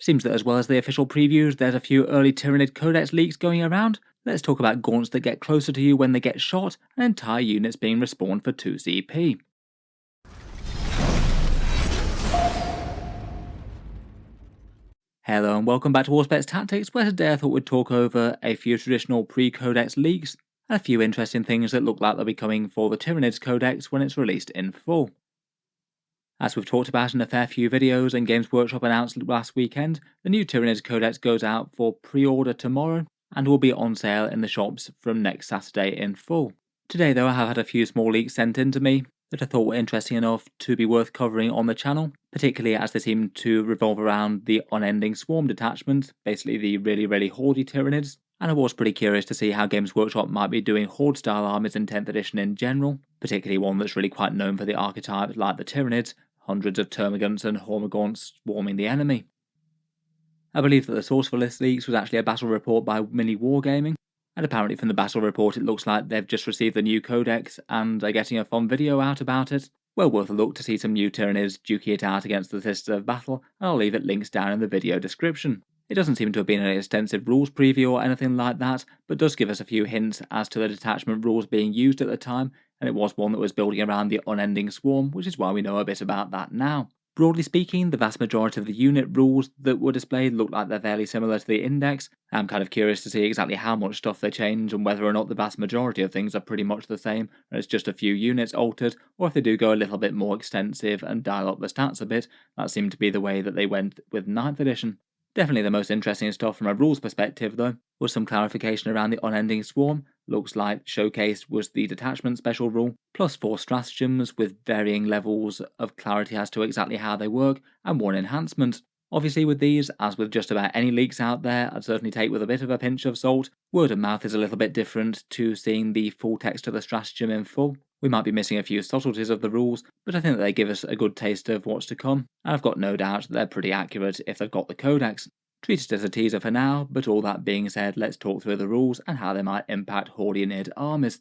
Seems that as well as the official previews, there's a few early Tyranid Codex leaks going around. Let's talk about gaunts that get closer to you when they get shot, and entire units being respawned for 2CP. Hello and welcome back to Warspets Tactics, where today I thought we'd talk over a few traditional pre-Codex leaks, and a few interesting things that look like they'll be coming for the Tyranids Codex when it's released in full. As we've talked about in a fair few videos and Games Workshop announced last weekend, the new Tyranids Codex goes out for pre-order tomorrow and will be on sale in the shops from next Saturday in full. Today though I have had a few small leaks sent in to me that I thought were interesting enough to be worth covering on the channel, particularly as they seem to revolve around the Unending Swarm detachment, basically the really hoardy Tyranids, and I was pretty curious to see how Games Workshop might be doing horde style armies in 10th edition in general, particularly one that's really quite known for the archetypes like the Tyranids, hundreds of termagants and hormagaunts swarming the enemy. I believe that the source for this leaks was actually a battle report by Mini Wargaming, and apparently from the battle report it looks like they've just received the new codex and are getting a fun video out about it. Well worth a look to see some new Tyranids duking it out against the Sisters of Battle, and I'll leave it links down in the video description. It doesn't seem to have been an extensive rules preview or anything like that, but does give us a few hints as to the detachment rules being used at the time, and it was one that was building around the Unending Swarm, which is why we know a bit about that now. Broadly speaking, the vast majority of the unit rules that were displayed look like they're fairly similar to the index. I'm kind of curious to see exactly how much stuff they change and whether or not the vast majority of things are pretty much the same and it's just a few units altered, or if they do go a little bit more extensive and dial up the stats a bit. That seemed to be the way that they went with 9th edition. Definitely the most interesting stuff from a rules perspective though was some clarification around the Unending Swarm. Looks like showcased was the detachment special rule, plus 4 stratagems with varying levels of clarity as to exactly how they work, and 1 enhancement. Obviously with these, as with just about any leaks out there, I'd certainly take with a bit of a pinch of salt. Word of mouth is a little bit different to seeing the full text of the stratagem in full. We might be missing a few subtleties of the rules, but I think that they give us a good taste of what's to come, and I've got no doubt that they're pretty accurate if they've got the codex. Treat it as a teaser for now, but all that being said, let's talk through the rules and how they might impact Hordeanid armies.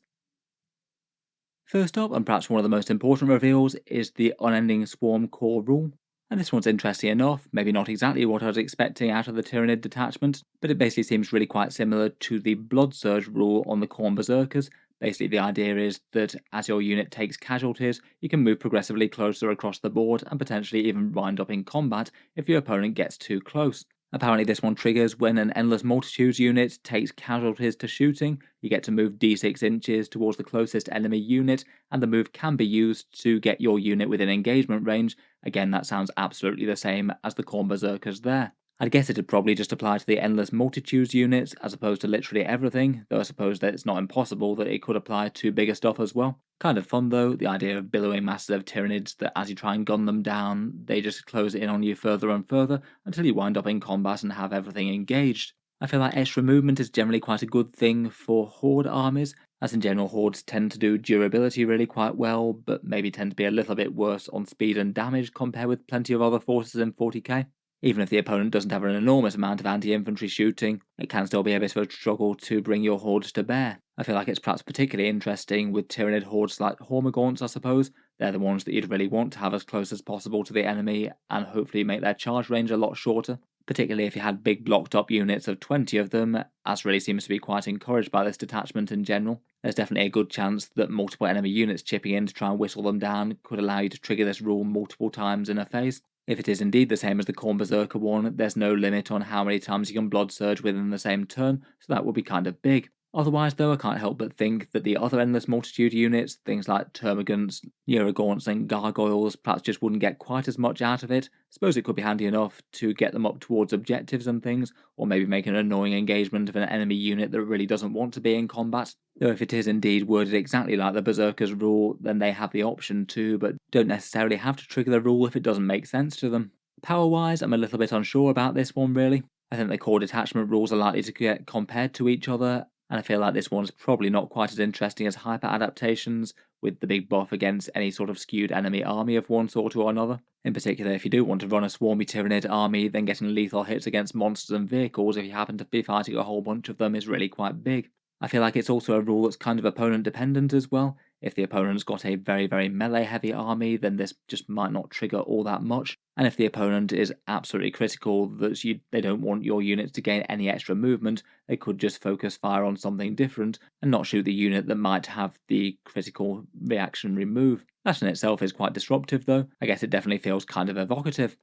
First up, and perhaps one of the most important reveals, is the Unending Swarm core rule. And this one's interesting enough, maybe not exactly what I was expecting out of the Tyranid detachment, but it basically seems really quite similar to the Blood Surge rule on the Khorne Berserkers. Basically the idea is that as your unit takes casualties, you can move progressively closer across the board and potentially even wind up in combat if your opponent gets too close. Apparently this one triggers when an Endless Multitudes unit takes casualties to shooting. You get to move d6 inches towards the closest enemy unit, and the move can be used to get your unit within engagement range. Again, that sounds absolutely the same as the Khorne Berserkers there. I'd guess it'd probably just apply to the Endless Multitudes units as opposed to literally everything, though I suppose that it's not impossible that it could apply to bigger stuff as well. Kind of fun though, the idea of billowing masses of Tyranids that as you try and gun them down, they just close in on you further and further until you wind up in combat and have everything engaged. I feel like extra movement is generally quite a good thing for Horde armies, as in general Hordes tend to do durability really quite well, but maybe tend to be a little bit worse on speed and damage compared with plenty of other forces in 40k. Even if the opponent doesn't have an enormous amount of anti-infantry shooting, it can still be a bit of a struggle to bring your hordes to bear. I feel like it's perhaps particularly interesting with Tyranid hordes like Hormagaunts, I suppose. They're the ones that you'd really want to have as close as possible to the enemy and hopefully make their charge range a lot shorter, particularly if you had big blocked up units of 20 of them, as really seems to be quite encouraged by this detachment in general. There's definitely a good chance that multiple enemy units chipping in to try and whistle them down could allow you to trigger this rule multiple times in a phase. If it is indeed the same as the Khorne Berserker one, there's no limit on how many times you can Blood Surge within the same turn, so that would be kind of big. Otherwise though, I can't help but think that the other Endless Multitude units, things like Termagants, Neurogaunts and Gargoyles, perhaps just wouldn't get quite as much out of it. Suppose it could be handy enough to get them up towards objectives and things, or maybe make an annoying engagement of an enemy unit that really doesn't want to be in combat. Though if it is indeed worded exactly like the Berserkers rule, then they have the option to, but don't necessarily have to trigger the rule if it doesn't make sense to them. Power-wise, I'm a little bit unsure about this one really. I think the core detachment rules are likely to get compared to each other, and I feel like this one's probably not quite as interesting as hyper adaptations, with the big buff against any sort of skewed enemy army of one sort or another. In particular, if you do want to run a swarmy Tyranid army, then getting lethal hits against monsters and vehicles if you happen to be fighting a whole bunch of them is really quite big. I feel like it's also a rule that's kind of opponent dependent as well. If the opponent's got a very melee heavy army, then this just might not trigger all that much. And if the opponent is absolutely critical that they don't want your units to gain any extra movement, they could just focus fire on something different and not shoot the unit that might have the critical reactionary move. That in itself is quite disruptive though. I guess it definitely feels kind of evocative.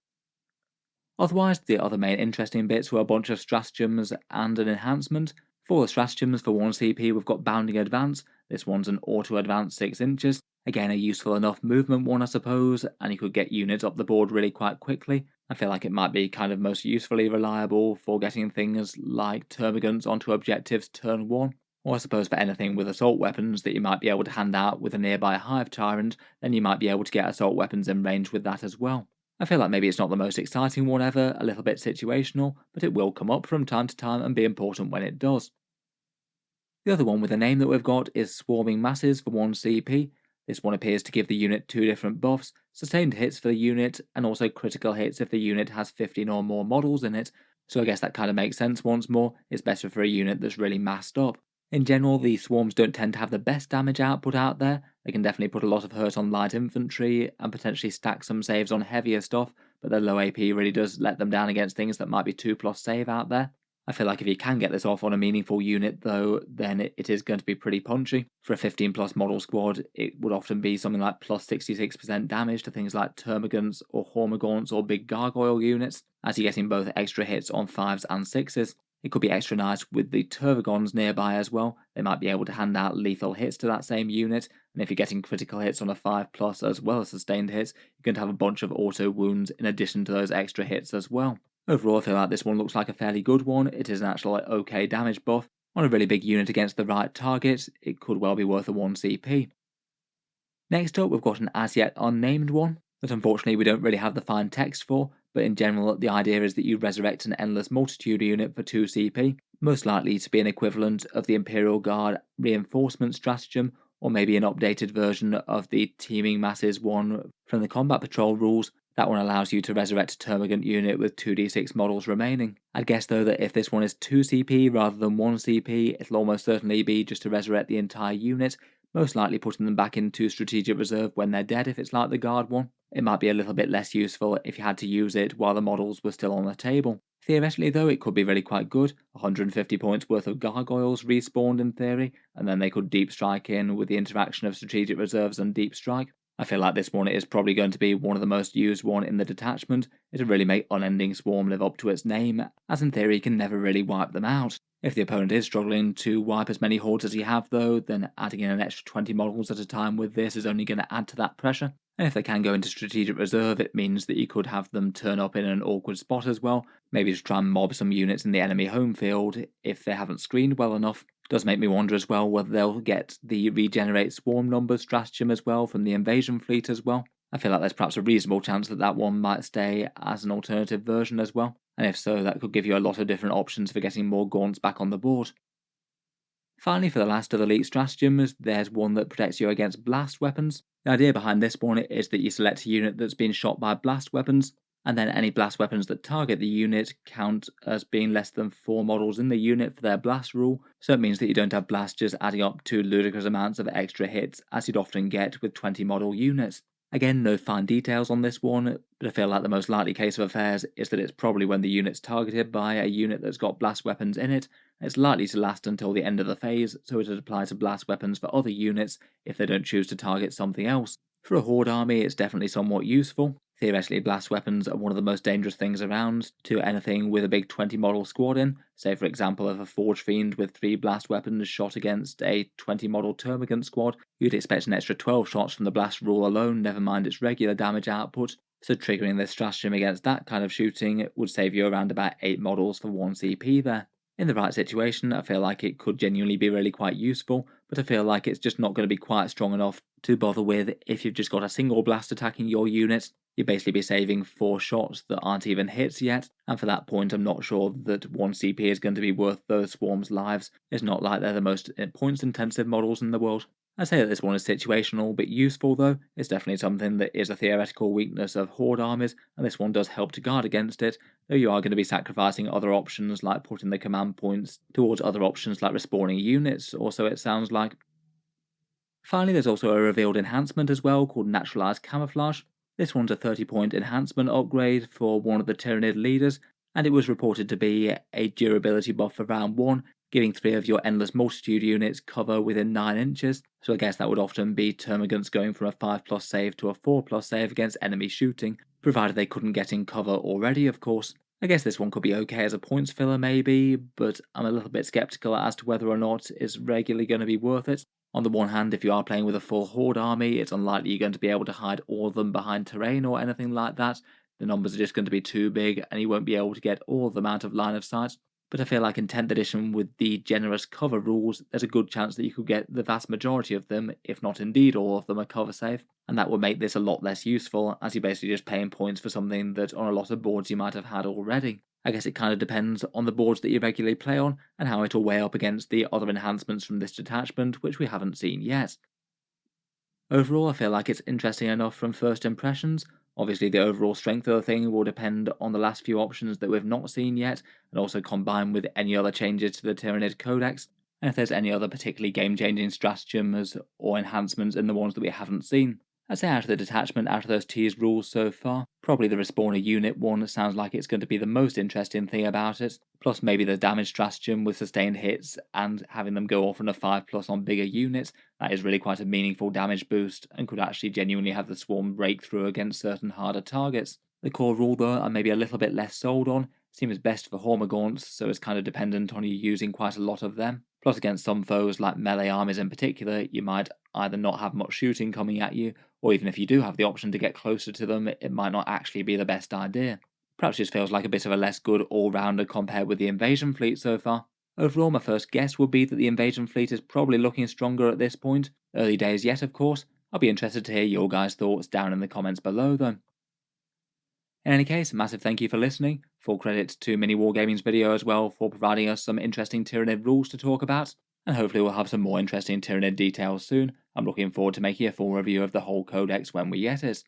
Otherwise, the other main interesting bits were a bunch of stratagems and an enhancement. For the stratagems for 1 CP, we've got Bounding Advance. This one's an auto advance 6 inches. Again, a useful enough movement one, I suppose, and you could get units up the board really quite quickly. I feel like it might be kind of most usefully reliable for getting things like termagants onto objectives turn 1. Or I suppose for anything with assault weapons that you might be able to hand out with a nearby hive tyrant, then you might be able to get assault weapons in range with that as well. I feel like maybe it's not the most exciting one ever, a little bit situational, but it will come up from time to time and be important when it does. The other one with a name that we've got is Swarming Masses for 1 CP. This one appears to give the unit 2 different buffs, sustained hits for the unit, and also critical hits if the unit has 15 or more models in it, so I guess that kind of makes sense once more. It's better for a unit that's really massed up. In general, these swarms don't tend to have the best damage output out there. They can definitely put a lot of hurt on light infantry and potentially stack some saves on heavier stuff, but their low AP really does let them down against things that might be 2+ save out there. I feel like if you can get this off on a meaningful unit though, then it is going to be pretty punchy. For a 15+ model squad, it would often be something like plus 66% damage to things like termagants or hormagaunts or big gargoyle units, as you're getting both extra hits on 5s and 6s. It could be extra nice with the Turvagons nearby as well. They might be able to hand out lethal hits to that same unit, and if you're getting critical hits on a 5+ as well as sustained hits, you're going to have a bunch of auto wounds in addition to those extra hits as well. Overall, I feel like this one looks like a fairly good one. It is an actual okay damage buff. On a really big unit against the right target, it could well be worth a 1 CP. Next up, we've got an as yet unnamed one that unfortunately we don't really have the fine text for, but in general the idea is that you resurrect an Endless Multitude unit for 2 CP, most likely to be an equivalent of the Imperial Guard reinforcement stratagem, or maybe an updated version of the Teeming Masses one from the Combat Patrol rules. That one allows you to resurrect a Termagant unit with 2d6 models remaining. I'd guess though that if this one is 2 CP rather than 1 CP, it'll almost certainly be just to resurrect the entire unit, most likely putting them back into strategic reserve when they're dead if it's like the guard one. It might be a little bit less useful if you had to use it while the models were still on the table. Theoretically though, it could be really quite good. 150 points worth of gargoyles respawned in theory, and then they could deep strike in with the interaction of strategic reserves and deep strike. I feel like this one is probably going to be one of the most used one in the detachment. It'll really make Unending Swarm live up to its name, as in theory you can never really wipe them out. If the opponent is struggling to wipe as many hordes as you have though, then adding in an extra 20 models at a time with this is only going to add to that pressure. And if they can go into strategic reserve, it means that you could have them turn up in an awkward spot as well, maybe just try and mob some units in the enemy home field if they haven't screened well enough. It does make me wonder as well whether they'll get the regenerate swarm numbers stratagem as well from the invasion fleet as well. I feel like there's perhaps a reasonable chance that that one might stay as an alternative version as well, and if so, that could give you a lot of different options for getting more gaunts back on the board. Finally, for the last of the elite stratagems, there's one that protects you against blast weapons. The idea behind this one is that you select a unit that's been shot by blast weapons, and then any blast weapons that target the unit count as being less than 4 models in the unit for their blast rule, so it means that you don't have blasters adding up to ludicrous amounts of extra hits as you'd often get with 20 model units. Again, no fine details on this one, but I feel like the most likely case of affairs is that it's probably when the unit's targeted by a unit that's got blast weapons in it. It's likely to last until the end of the phase, so it would apply to blast weapons for other units if they don't choose to target something else. For a horde army, it's definitely somewhat useful. Theoretically, blast weapons are one of the most dangerous things around to anything with a big 20 model squad in. Say for example, if a Forge Fiend with 3 blast weapons shot against a 20 model Termagant squad, you'd expect an extra 12 shots from the blast rule alone, never mind its regular damage output. So triggering this stratagem against that kind of shooting would save you around about 8 models for 1 CP there. In the right situation, I feel like it could genuinely be really quite useful, but I feel like it's just not going to be quite strong enough to bother with if you've just got a single blast attacking your unit. You'd basically be saving 4 shots that aren't even hits yet, and for that point I'm not sure that 1 CP is going to be worth those swarms' lives. It's not like they're the most points intensive models in the world. I say that this one is situational but useful though. It's definitely something that is a theoretical weakness of horde armies, and this one does help to guard against it, though you are going to be sacrificing other options like putting the command points towards other options like respawning units, or so it sounds like. Finally, there's also a revealed enhancement as well called Naturalized Camouflage. This one's a 30-point enhancement upgrade for one of the Tyranid leaders, and it was reported to be a durability buff for round 1, giving 3 of your Endless Multitude units cover within 9 inches, so I guess that would often be termagants going from a 5+ save to a 4+ save against enemy shooting, provided they couldn't get in cover already, of course. I guess this one could be okay as a points filler maybe, but I'm a little bit skeptical as to whether or not it's regularly going to be worth it. On the one hand, if you are playing with a full Horde army, it's unlikely you're going to be able to hide all of them behind terrain or anything like that. The numbers are just going to be too big and you won't be able to get all of them out of line of sight. But I feel like in 10th edition with the generous cover rules, there's a good chance that you could get the vast majority of them, if not indeed all of them, are cover safe. And that would make this a lot less useful, as you're basically just paying points for something that on a lot of boards you might have had already. I guess it kind of depends on the boards that you regularly play on, and how it'll weigh up against the other enhancements from this detachment, which we haven't seen yet. Overall, I feel like it's interesting enough from first impressions. Obviously, the overall strength of the thing will depend on the last few options that we've not seen yet, and also combined with any other changes to the Tyranids Codex, and if there's any other particularly game-changing stratagems or enhancements in the ones that we haven't seen. I'd say out of the detachment, out of those teased rules so far, probably the respawner unit one sounds like it's going to be the most interesting thing about it, plus maybe the damage stratagem with sustained hits and having them go off on a 5+ on bigger units. That is really quite a meaningful damage boost and could actually genuinely have the swarm break through against certain harder targets. The core rule though, I'm maybe a little bit less sold on. Seems best for Hormagaunts, so it's kind of dependent on you using quite a lot of them. Plus against some foes like melee armies in particular, you might either not have much shooting coming at you, or even if you do have the option to get closer to them, it might not actually be the best idea. Perhaps just feels like a bit of a less good all-rounder compared with the invasion fleet so far. Overall, my first guess would be that the invasion fleet is probably looking stronger at this point. Early days yet, of course. I'll be interested to hear your guys' thoughts down in the comments below though. In any case, a massive thank you for listening. Full credit to Mini Wargaming's video as well for providing us some interesting Tyranid rules to talk about, and hopefully we'll have some more interesting Tyranid details soon. I'm looking forward to making a full review of the whole codex when we get it.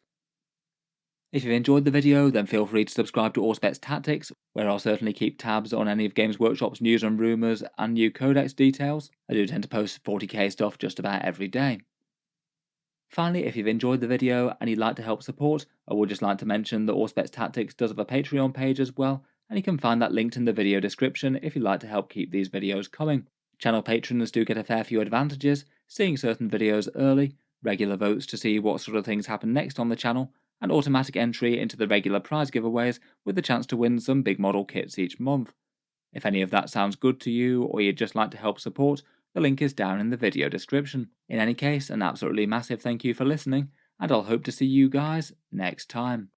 If you've enjoyed the video, then feel free to subscribe to Auspex Tactics, where I'll certainly keep tabs on any of Games Workshop's news and rumours and new codex details. I do tend to post 40k stuff just about every day. Finally, if you've enjoyed the video and you'd like to help support, I would just like to mention that Auspex Tactics does have a Patreon page as well, and you can find that linked in the video description if you'd like to help keep these videos coming. Channel patrons do get a fair few advantages, seeing certain videos early, regular votes to see what sort of things happen next on the channel, and automatic entry into the regular prize giveaways with the chance to win some big model kits each month. If any of that sounds good to you, or you'd just like to help support, the link is down in the video description. In any case, an absolutely massive thank you for listening, and I'll hope to see you guys next time.